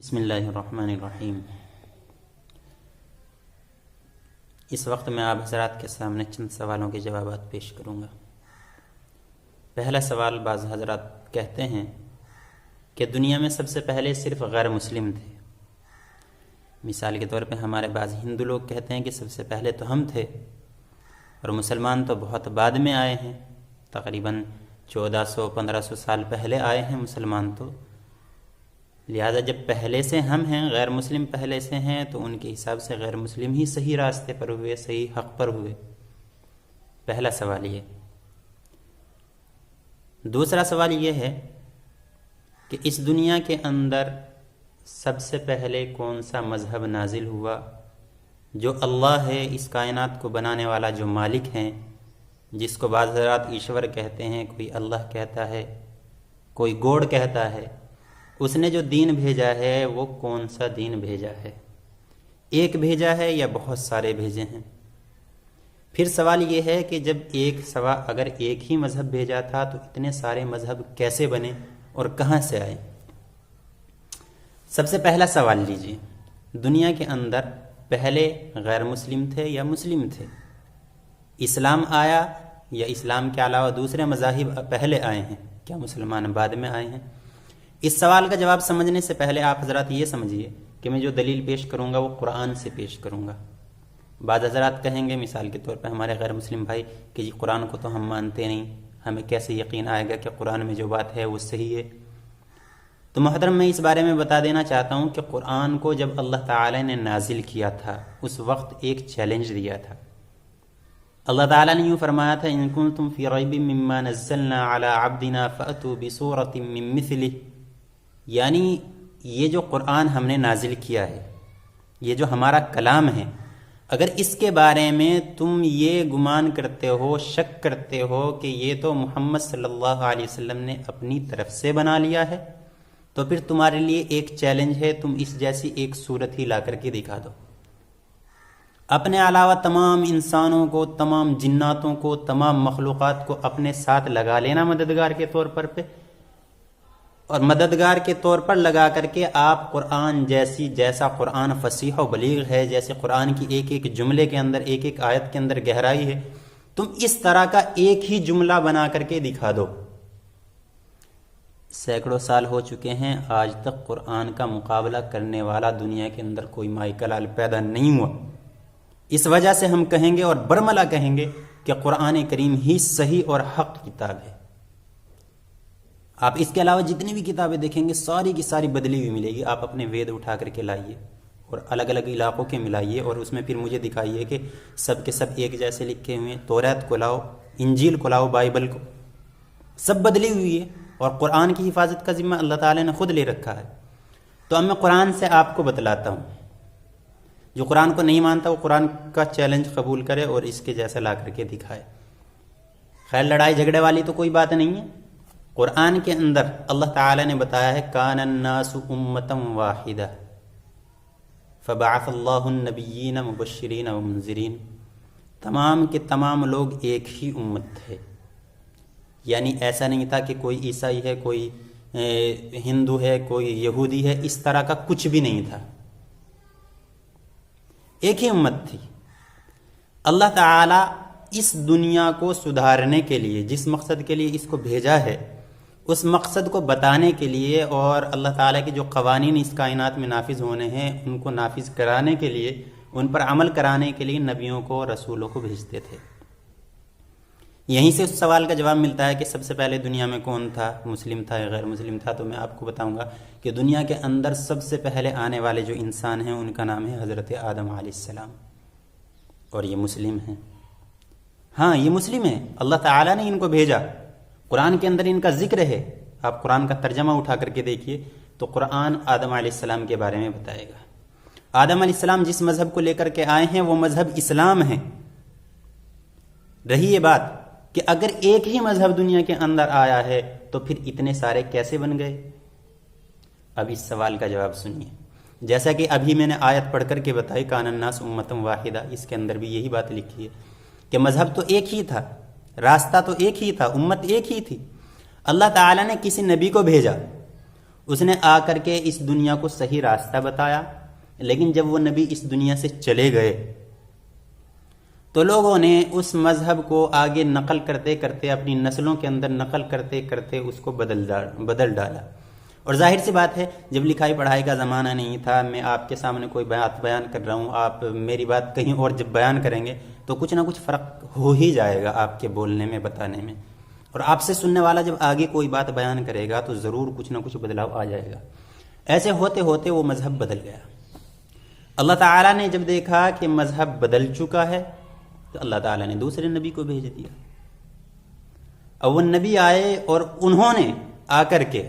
بسم اللہ الرحمن الرحیم۔ اس وقت میں آپ حضرات کے سامنے چند سوالوں کے جوابات پیش کروں گا۔ پہلا سوال، بعض حضرات کہتے ہیں کہ دنیا میں سب سے پہلے صرف غیر مسلم تھے۔ مثال کے طور پہ ہمارے بعض ہندو لوگ کہتے ہیں کہ سب سے پہلے تو ہم تھے اور مسلمان تو بہت بعد میں آئے ہیں، تقریباً 1400-1500 سال پہلے آئے ہیں مسلمان، تو لہذا جب پہلے سے ہم ہیں، غیر مسلم پہلے سے ہیں، تو ان کے حساب سے غیر مسلم ہی صحیح راستے پر ہوئے، صحیح حق پر ہوئے۔ پہلا سوال یہ۔ دوسرا سوال یہ ہے کہ اس دنیا کے اندر سب سے پہلے کون سا مذہب نازل ہوا؟ جو اللہ ہے، اس کائنات کو بنانے والا جو مالک ہیں، جس کو بعض حضرات ایشور کہتے ہیں، کوئی اللہ کہتا ہے، کوئی گوڈ کہتا ہے، اس نے جو دین بھیجا ہے وہ کون سا دین بھیجا ہے؟ ایک بھیجا ہے یا بہت سارے بھیجے ہیں؟ پھر سوال یہ ہے کہ جب اگر ایک ہی مذہب بھیجا تھا تو اتنے سارے مذہب کیسے بنے اور کہاں سے آئے؟ سب سے پہلا سوال لیجیے، دنیا کے اندر پہلے غیر مسلم تھے یا مسلم تھے؟ اسلام آیا یا اسلام کے علاوہ دوسرے مذاہب پہلے آئے ہیں؟ کیا مسلمان بعد میں آئے ہیں؟ اس سوال کا جواب سمجھنے سے پہلے آپ حضرات یہ سمجھیے کہ میں جو دلیل پیش کروں گا وہ قرآن سے پیش کروں گا۔ بعض حضرات کہیں گے، مثال کے طور پہ ہمارے غیر مسلم بھائی، کہ جی قرآن کو تو ہم مانتے نہیں، ہمیں کیسے یقین آئے گا کہ قرآن میں جو بات ہے وہ صحیح ہے؟ تو محترم، میں اس بارے میں بتا دینا چاہتا ہوں کہ قرآن کو جب اللہ تعالی نے نازل کیا تھا اس وقت ایک چیلنج دیا تھا۔ اللہ تعالیٰ نے یوں فرمایا تھا، ان کنتم فی ریب مما نزلنا علی عبدنا فأتوا بسورۃ من مثلہ، یعنی یہ جو قرآن ہم نے نازل کیا ہے، یہ جو ہمارا کلام ہے، اگر اس کے بارے میں تم یہ گمان کرتے ہو، شک کرتے ہو کہ یہ تو محمد صلی اللہ علیہ وسلم نے اپنی طرف سے بنا لیا ہے، تو پھر تمہارے لیے ایک چیلنج ہے، تم اس جیسی ایک صورت ہی لا کر کے دکھا دو۔ اپنے علاوہ تمام انسانوں کو، تمام جناتوں کو، تمام مخلوقات کو اپنے ساتھ لگا لینا مددگار کے طور پر اور مددگار کے طور پر لگا کر کے آپ قرآن جیسا قرآن فصیح و بلیغ ہے، جیسے قرآن کی ایک ایک جملے کے اندر، ایک ایک آیت کے اندر گہرائی ہے، تم اس طرح کا ایک ہی جملہ بنا کر کے دکھا دو۔ سینکڑوں سال ہو چکے ہیں، آج تک قرآن کا مقابلہ کرنے والا دنیا کے اندر کوئی مائیکل پیدا نہیں ہوا۔ اس وجہ سے ہم کہیں گے اور برملا کہیں گے کہ قرآن کریم ہی صحیح اور حق کتاب ہے۔ آپ اس کے علاوہ جتنی بھی کتابیں دیکھیں گے ساری کی ساری بدلی ہوئی ملے گی۔ آپ اپنے وید اٹھا کر کے لائیے اور الگ الگ علاقوں کے ملائیے اور اس میں پھر مجھے دکھائیے کہ سب کے سب ایک جیسے لکھے ہوئے ہیں۔ توریت کو لاؤ، انجیل کو لاؤ، بائبل کو، سب بدلی ہوئی ہے اور قرآن کی حفاظت کا ذمہ اللہ تعالی نے خود لے رکھا ہے۔ تو اب میں قرآن سے آپ کو بتلاتا ہوں، جو قرآن کو نہیں مانتا وہ قرآن کا چیلنج قبول کرے اور اس کے جیسا لا کر کے دکھائے۔ خیر، لڑائی جھگڑے والی تو کوئی بات نہیں ہے۔ قرآن کے اندر اللہ تعالی نے بتایا ہے، کان الناس امۃ واحدہ فبعث اللہ النبیین مبشرین ومنذرین، تمام کے تمام لوگ ایک ہی امت تھے، یعنی ایسا نہیں تھا کہ کوئی عیسائی ہے، کوئی ہندو ہے، کوئی یہودی ہے، اس طرح کا کچھ بھی نہیں تھا، ایک ہی امت تھی۔ اللہ تعالی اس دنیا کو سدھارنے کے لیے، جس مقصد کے لیے اس کو بھیجا ہے، اس مقصد کو بتانے کے لیے اور اللہ تعالیٰ کے جو قوانین اس کائنات میں نافذ ہونے ہیں ان کو نافذ کرانے کے لیے، ان پر عمل کرانے کے لیے نبیوں کو، رسولوں کو بھیجتے تھے۔ یہیں سے اس سوال کا جواب ملتا ہے کہ سب سے پہلے دنیا میں کون تھا، مسلم تھا یا غیر مسلم تھا؟ تو میں آپ کو بتاؤں گا کہ دنیا کے اندر سب سے پہلے آنے والے جو انسان ہیں ان کا نام ہے حضرت آدم علیہ السلام، اور یہ مسلم ہیں۔ ہاں، یہ مسلم ہیں، اللہ تعالیٰ نے ان کو بھیجا، قرآن کے اندر ان کا ذکر ہے۔ آپ قرآن کا ترجمہ اٹھا کر کے دیکھیے تو قرآن آدم علیہ السلام کے بارے میں بتائے گا۔ آدم علیہ السلام جس مذہب کو لے کر کے آئے ہیں وہ مذہب اسلام ہے۔ رہی یہ بات کہ اگر ایک ہی مذہب دنیا کے اندر آیا ہے تو پھر اتنے سارے کیسے بن گئے؟ اب اس سوال کا جواب سنیے۔ جیسا کہ ابھی میں نے آیت پڑھ کر کے بتائی، کان الناس امۃ واحدہ، اس کے اندر بھی یہی بات لکھی ہے کہ مذہب تو ایک ہی تھا، راستہ تو ایک ہی تھا، امت ایک ہی تھی۔ اللہ تعالیٰ نے کسی نبی کو بھیجا، اس نے آ کر کے اس دنیا کو صحیح راستہ بتایا، لیکن جب وہ نبی اس دنیا سے چلے گئے تو لوگوں نے اس مذہب کو آگے نقل کرتے کرتے، اپنی نسلوں کے اندر نقل کرتے کرتے اس کو بدل ڈالا۔ اور ظاہر سی بات ہے، جب لکھائی پڑھائی کا زمانہ نہیں تھا، میں آپ کے سامنے کوئی بات بیان کر رہا ہوں، آپ میری بات کہیں اور جب بیان کریں گے تو کچھ نہ کچھ فرق ہو ہی جائے گا آپ کے بولنے میں، بتانے میں۔ اور آپ سے سننے والا جب آگے کوئی بات بیان کرے گا تو ضرور کچھ نہ کچھ بدلاؤ آ جائے گا۔ ایسے ہوتے ہوتے وہ مذہب بدل گیا۔ اللہ تعالیٰ نے جب دیکھا کہ مذہب بدل چکا ہے تو اللہ تعالیٰ نے دوسرے نبی کو بھیج دیا۔ اور وہ نبی آئے اور انہوں نے آ کر کے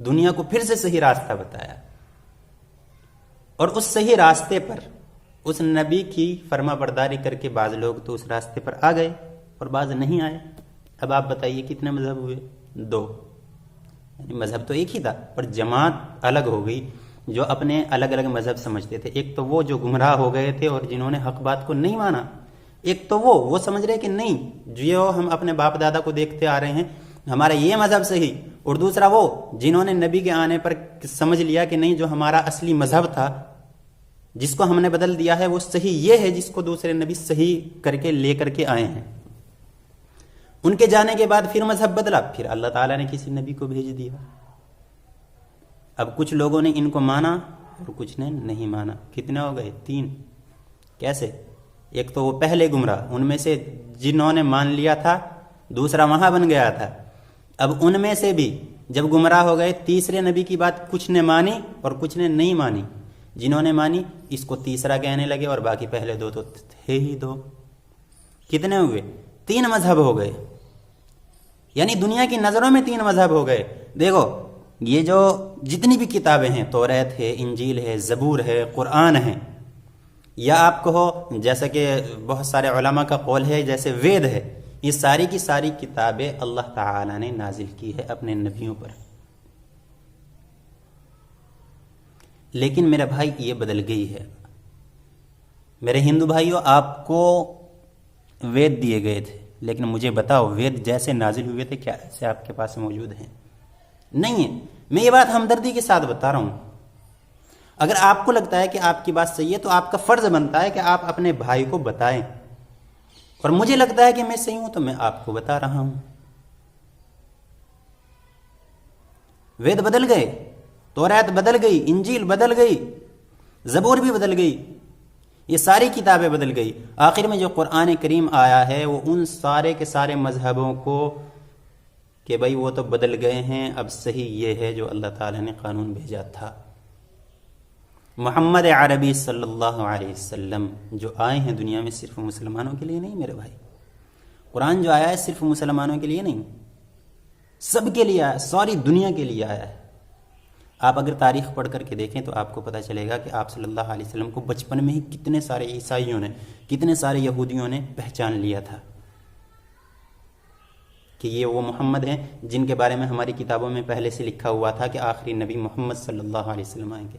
دنیا کو پھر سے صحیح راستہ بتایا، اور اس صحیح راستے پر اس نبی کی فرما برداری کر کے بعض لوگ تو اس راستے پر آ گئے اور بعض نہیں آئے۔ اب آپ بتائیے کتنے مذہب ہوئے؟ 2۔ یعنی مذہب تو ایک ہی تھا پر جماعت الگ ہو گئی، جو اپنے الگ الگ مذہب سمجھتے تھے۔ ایک تو وہ جو گمراہ ہو گئے تھے اور جنہوں نے حق بات کو نہیں مانا، ایک تو وہ سمجھ رہے کہ نہیں جو ہم اپنے باپ دادا کو دیکھتے آ رہے ہیں ہمارا یہ مذہب صحیح، اور دوسرا وہ جنہوں نے نبی کے آنے پر سمجھ لیا کہ نہیں جو ہمارا اصلی مذہب تھا جس کو ہم نے بدل دیا ہے وہ صحیح یہ ہے جس کو دوسرے نبی صحیح کر کے لے کر کے آئے ہیں۔ ان کے جانے کے بعد پھر مذہب بدلا، پھر اللہ تعالیٰ نے کسی نبی کو بھیج دیا۔ اب کچھ لوگوں نے ان کو مانا اور کچھ نے نہیں مانا۔ کتنے ہو گئے؟ 3۔ کیسے؟ ایک تو وہ پہلے گمراہ، ان میں سے جنہوں نے مان لیا تھا، دوسرا وہاں بن گیا تھا۔ اب ان میں سے بھی جب گمراہ ہو گئے، تیسرے نبی کی بات کچھ نے مانی اور کچھ نے نہیں مانی۔ جنہوں نے مانی اس کو تیسرا کہنے لگے اور باقی پہلے 2 تو تھے ہی 2۔ کتنے ہوئے؟ 3 مذہب ہو گئے، یعنی دنیا کی نظروں میں 3 مذہب ہو گئے۔ دیکھو یہ جو جتنی بھی کتابیں ہیں، توریت ہے، انجیل ہے، زبور ہے، قرآن ہے، یا آپ کہو جیسا کہ بہت سارے علماء کا قول ہے جیسے وید ہے، یہ ساری کی ساری کتابیں اللہ تعالی نے نازل کی ہے اپنے نبیوں پر۔ لیکن میرے بھائی یہ بدل گئی ہے۔ میرے ہندو بھائیوں، آپ کو وید دیے گئے تھے، لیکن مجھے بتاؤ وید جیسے نازل ہوئے تھے کیا ایسے آپ کے پاس موجود ہیں؟ نہیں ہے۔ میں یہ بات ہمدردی کے ساتھ بتا رہا ہوں۔ اگر آپ کو لگتا ہے کہ آپ کی بات صحیح ہے تو آپ کا فرض بنتا ہے کہ آپ اپنے بھائی کو بتائیں، اور مجھے لگتا ہے کہ میں صحیح ہوں تو میں آپ کو بتا رہا ہوں۔ وید بدل گئے، توریت بدل گئی، انجیل بدل گئی، زبور بھی بدل گئی، یہ ساری کتابیں بدل گئی۔ آخر میں جو قرآن کریم آیا ہے وہ ان سارے کے سارے مذہبوں کو کہ بھائی وہ تو بدل گئے ہیں، اب صحیح یہ ہے جو اللہ تعالیٰ نے قانون بھیجا تھا۔ محمد عربی صلی اللہ علیہ وسلم جو آئے ہیں دنیا میں صرف مسلمانوں کے لیے نہیں میرے بھائی۔ قرآن جو آیا ہے صرف مسلمانوں کے لیے نہیں، سب کے لیے آیا، ساری دنیا کے لیے آیا ہے۔ آپ اگر تاریخ پڑھ کر کے دیکھیں تو آپ کو پتہ چلے گا کہ آپ صلی اللہ علیہ وسلم کو بچپن میں ہی کتنے سارے عیسائیوں نے، کتنے سارے یہودیوں نے پہچان لیا تھا کہ یہ وہ محمد ہیں جن کے بارے میں ہماری کتابوں میں پہلے سے لکھا ہوا تھا کہ آخری نبی محمد صلی اللہ علیہ وسلم آئیں گے۔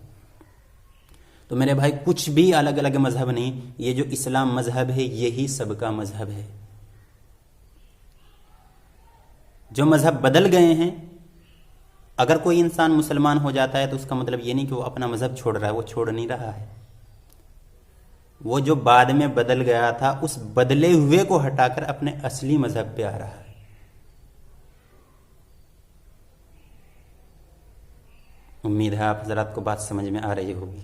تو میرے بھائی کچھ بھی الگ الگ مذہب نہیں، یہ جو اسلام مذہب ہے یہی سب کا مذہب ہے۔ جو مذہب بدل گئے ہیں، اگر کوئی انسان مسلمان ہو جاتا ہے تو اس کا مطلب یہ نہیں کہ وہ اپنا مذہب چھوڑ رہا ہے، وہ چھوڑ نہیں رہا ہے۔ وہ جو بعد میں بدل گیا تھا اس بدلے ہوئے کو ہٹا کر اپنے اصلی مذہب پہ آ رہا ہے۔ امید ہے آپ حضرات کو بات سمجھ میں آ رہی ہوگی۔